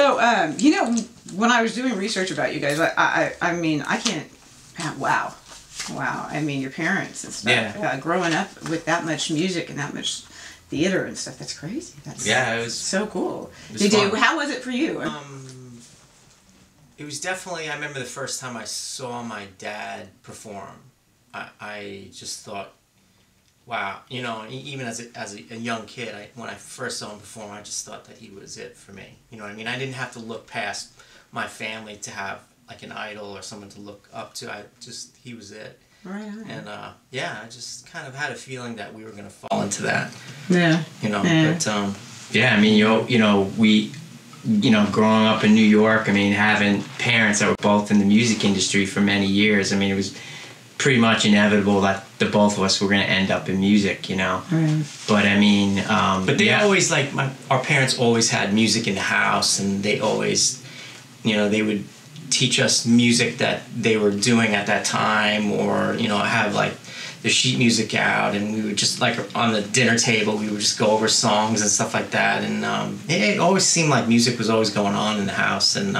So, you know, when I was doing research about you guys, I mean, I can't, wow. I mean, your parents and stuff, growing up with that much music and that much theater and stuff, that's crazy. That's it was so cool. How was it for you? It was definitely, I remember the first time I saw my dad perform, I just thought, wow, you know, even as a young kid, when I first saw him perform, I just thought that he was it for me. You know what I mean? I didn't have to look past my family to have like an idol or someone to look up to. He was it. Right. And I just kind of had a feeling that we were gonna fall into that. Yeah. You know, but I mean, you know, we, you know, growing up in New York, I mean, having parents that were both in the music industry for many years, I mean, it was pretty much inevitable that the both of us were going to end up in music, you know. Right. But I mean, but they always, like, our parents always had music in the house, and they always, you know, they would teach us music that they were doing at that time, or, you know, have like the sheet music out, and we would just, like, on the dinner table, we would just go over songs and stuff like that. And it always seemed like music was always going on in the house. And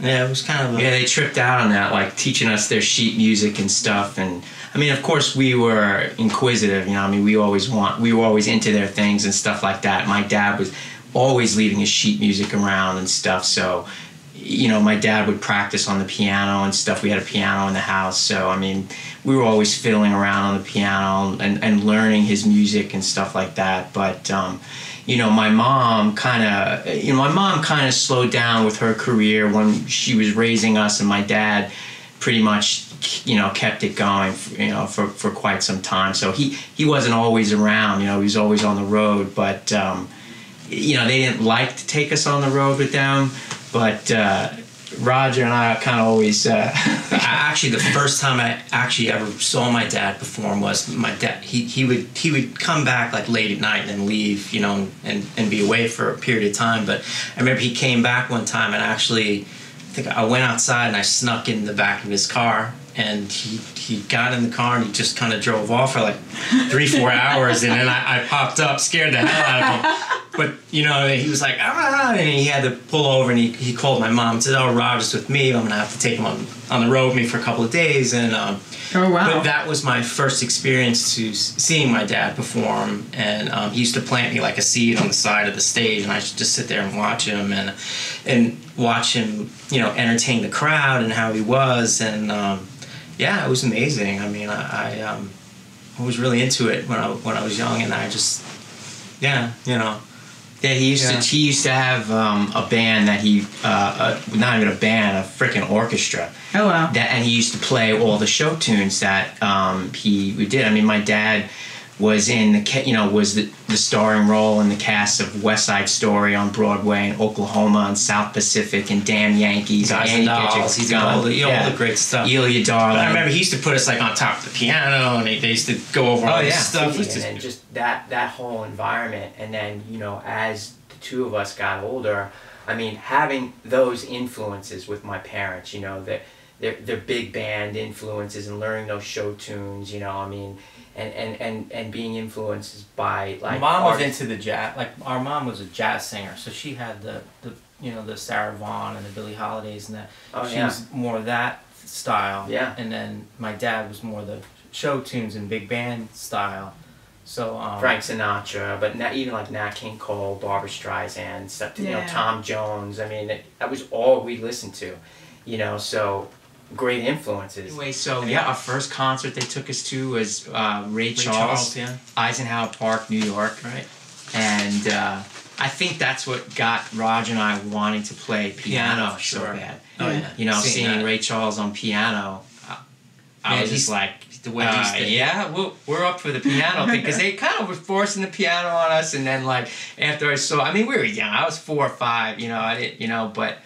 yeah, it was kind of they tripped out on that, like teaching us their sheet music and stuff. And I mean, of course, we were inquisitive, you know. I mean, we were always into their things and stuff like that. My dad was always leaving his sheet music around and stuff. So, you know, my dad would practice on the piano and stuff. We had a piano in the house. So, I mean, we were always fiddling around on the piano and learning his music and stuff like that. But you know, my mom kind of slowed down with her career when she was raising us, and my dad pretty much, you know, kept it going, you know, for quite some time. So he wasn't always around, you know, he was always on the road. But you know, they didn't like to take us on the road with them. But Roger and I kind of always actually, the first time I actually ever saw my dad perform was my dad. He would come back like late at night and then leave, you know, and be away for a period of time. But I remember he came back one time, and actually, I think I went outside and I snuck in the back of his car, and he got in the car and he just kind of drove off for like 3-4 hours, and then I popped up, scared the hell out of him. But, you know, he was like, and he had to pull over, and he called my mom and said, oh, Roger's with me, I'm going to have to take him on the road with me for a couple of days. And oh, wow. But that was my first experience to seeing my dad perform, and he used to plant me like a seed on the side of the stage, and I should just sit there and watch him and watch him, you know, entertain the crowd and how he was. And yeah, it was amazing. I mean, I was really into it when I was young, and I just, yeah, you know. Yeah, he used to have a band that not even a band, a freaking orchestra. Oh, wow. And he used to play all the show tunes that he did. I mean, my dad was the starring role in the cast of Westside Story on Broadway in Oklahoma and South Pacific and Damn Yankees. Guys and Dolls. He's got all the great stuff. Elia Darling. But I remember he used to put us like on top of the piano, and they used to go over all this stuff. And then just that whole environment, and then, you know, as the two of us got older, I mean, having those influences with my parents, you know, their big band influences and learning those show tunes, you know, I mean, and being influenced by, like, Mom was into the jazz. Like, our mom was a jazz singer, so she had the you know, the Sara Vaughn and the Billie Holidays and that. She was more of that style. Yeah. And then my dad was more the show tunes and big band style. So Frank Sinatra, but not even like Nat King Cole, Barbra Streisand, stuff. You know, Tom Jones. I mean, that was all we listened to. You know, so great influences. Anyway, so our first concert they took us to was Ray Charles, Eisenhower Park, New York. Right. And I think that's what got Roger and I wanting to play piano so bad. Oh, yeah. You know, seeing Ray Charles on piano, I was just like, the way we're up for the piano thing, because they kind of were forcing the piano on us. And then, like, after we were young. I was 4 or 5. You know, I didn't, you know, but.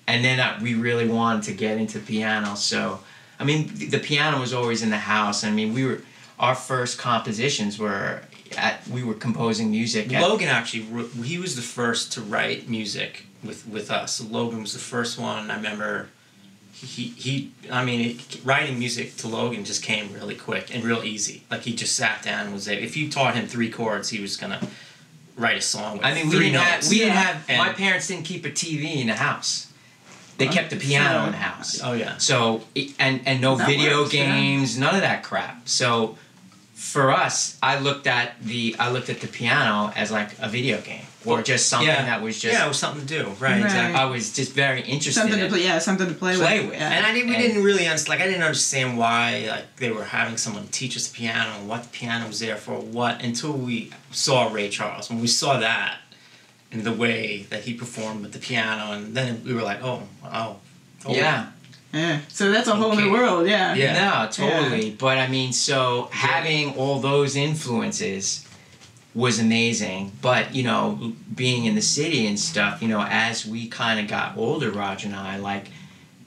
And then we really wanted to get into piano. So, I mean, the piano was always in the house. I mean, our first compositions were we were composing music. Logan actually, he was the first to write music with us. Logan was the first one. I remember writing music to Logan just came really quick and real easy. Like, he just sat down and was there. If you taught him 3 chords, he was gonna write a song with I mean, we didn't have my parents didn't keep a TV in the house. They kept the piano in the house. Oh yeah. So and no That video works, games, none of that crap. So for us, I looked at the piano as like a video game or just something that was just it was something to do. Right. Exactly. I was just very interested. Something to play. Yeah, something to play with. Yeah. And we didn't really understand. Like I didn't understand why like they were having someone teach us the piano and what the piano was there for. What until we saw Ray Charles. When we saw that. And the way that he performed with the piano, and then we were like, oh. Yeah. Yeah. So that's a whole new world, yeah. No, totally. Yeah. But I mean, so having all those influences was amazing. But, you know, being in the city and stuff, you know, as we kind of got older, Roger and I, like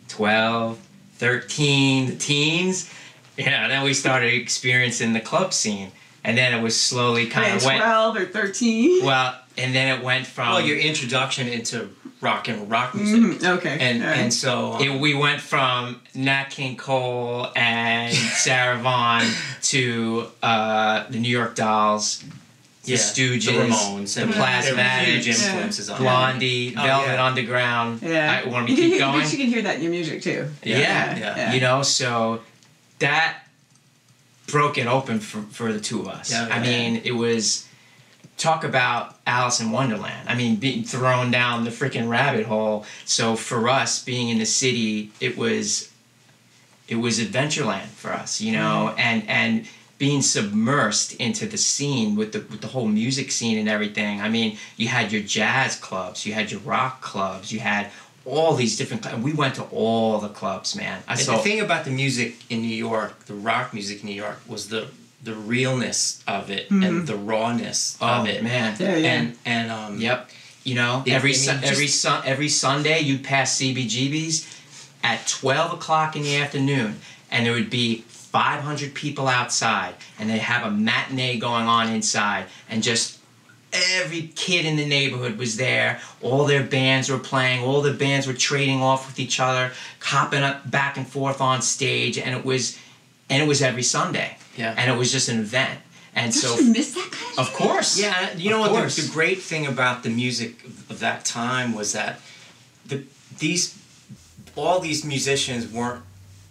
12, 13, the teens, then we started experiencing the club scene. And then it was slowly kind of 12 or 13. Well, and then it went from your introduction into rock music. Okay. And so we went from Nat King Cole and Sara Vaughn to the New York Dolls, the Stooges, the Ramones, the Plasmatics, huge influences on Blondie, Velvet Underground. Yeah. Want me to keep going? But you can hear that in your music too. Yeah. You know, so that broke it open for the two of us. I mean, it was. Talk about Alice in Wonderland. I mean, being thrown down the freaking rabbit hole. So for us, being in the city, it was Adventureland for us, you know, and being submersed into the scene with the whole music scene and everything. I mean, you had your jazz clubs, you had your rock clubs, you had all these different clubs. We went to all the clubs, man. The thing about the music in New York, the rock music in New York, was the realness of it and the rawness of it, man. And you know, every Sunday you'd pass CBGB's at 12 o'clock in the afternoon, and there would be 500 people outside, and they'd have a matinee going on inside, and just every kid in the neighborhood was there. All their bands were playing. All the bands were trading off with each other, hopping up back and forth on stage, and it was every Sunday. Yeah. And it was just an event. And Don't you miss that kind of course. Yeah, you know what the great thing about the music of that time was that all these musicians weren't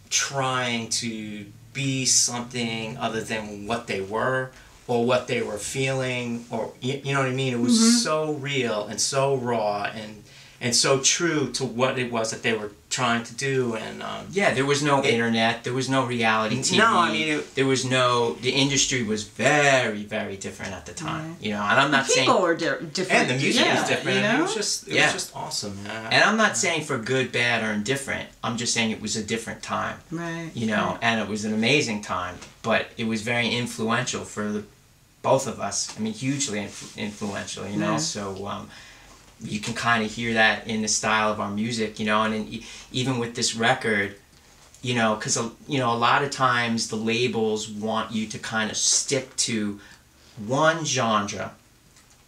trying to be something other than what they were or what they were feeling, or you know what I mean? It was so real and so raw and so true to what it was that they were trying to do. And there was no internet, there was no reality TV. No, I mean the industry was very, very different at the time. You know, and I'm not saying people were different, and the music was different. You know? It was just awesome. And I'm not saying for good, bad, or indifferent. I'm just saying it was a different time. Right. You know, and it was an amazing time, but it was very influential for both of us. I mean, hugely influential. You know, so. You can kind of hear that in the style of our music, you know, and even with this record, you know, because, you know, a lot of times the labels want you to kind of stick to one genre,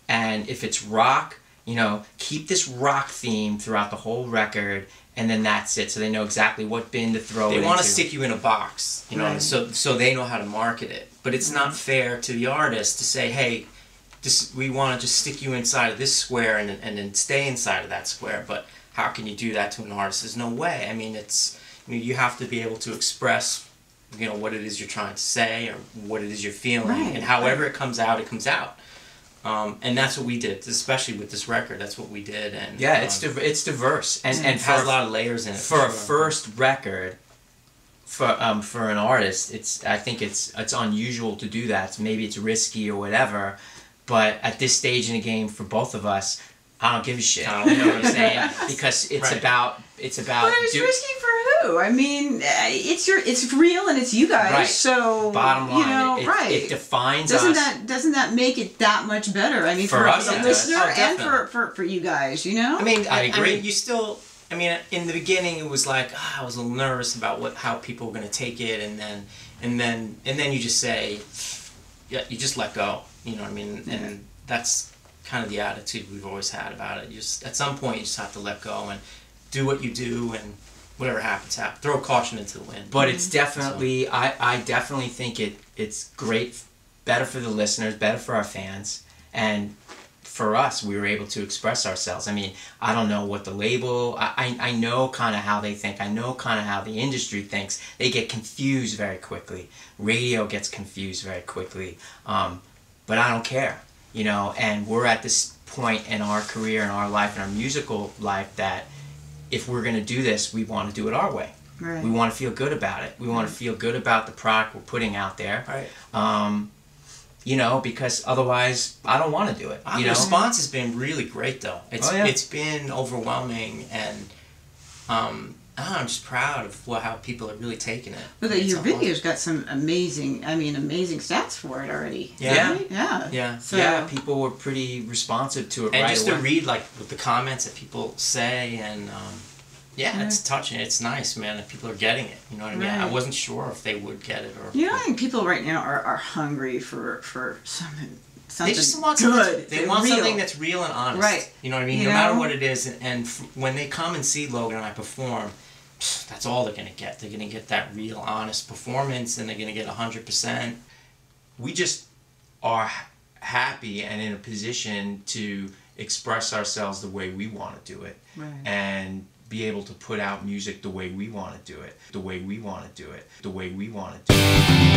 and if it's rock, you know, keep this rock theme throughout the whole record, and then that's it, so they know exactly what bin to throw it into. They want to stick you in a box, you know, so they know how to market it, but it's not fair to the artist to say, hey, we want to just stick you inside of this square and then stay inside of that square. But how can you do that to an artist? There's no way. I mean, you have to be able to express, you know, what it is you're trying to say or what it is you're feeling, and however it comes out, it comes out. And that's what we did, especially with this record. That's what we did. And it's diverse and it has a lot of layers in it. For a first record. For an artist, I think it's unusual to do that. Maybe it's risky or whatever. But at this stage in the game, for both of us, I don't give a shit. You know what I'm saying? Because it's about. But it's risky for who? I mean, it's real and it's you guys. Right. So bottom line, you know, it defines us. Doesn't that make it that much better? I mean, for us, the listener and for you guys, you know. I mean, I agree. I mean, you still. I mean, in the beginning, it was like I was a little nervous about how people were going to take it, and then you just say, yeah, you just let go. You know what I mean? Yeah. And that's kind of the attitude we've always had about it. Just at some point, you just have to let go and do what you do, and whatever happens, throw caution into the wind. But it's definitely, I definitely think it's great, better for the listeners, better for our fans, and for us, we were able to express ourselves. I mean, I don't know what the label, I know kind of how they think. I know kind of how the industry thinks. They get confused very quickly. Radio gets confused very quickly. But I don't care, you know, and we're at this point in our career, in our life, in our musical life, that if we're going to do this, we want to do it our way. Right. We want to feel good about it. We want to feel good about the product we're putting out there. Right. You know, because otherwise I don't want to do it. The response has been really great, though. It's been overwhelming, and I'm just proud of how people are really taking it. But your video's got some amazing stats for it already. Yeah. Right? Yeah. So, people were pretty responsive to it. And just to read like the comments that people say, and it's touching. It's nice, man, that people are getting it. You know what I mean? Right. I wasn't sure if they would get it or. You know, I think people right now are hungry for something. They just want good. They want something that's real and honest. Right. You know what I mean? No matter what it is, and when they come and see Logan and I perform, that's all they're gonna get. They're gonna get that real, honest performance, and they're gonna get 100%. We just are happy and in a position to express ourselves the way we want to do it, and be able to put out music the way we want to do it, the way we want to do it, the way we want to do it.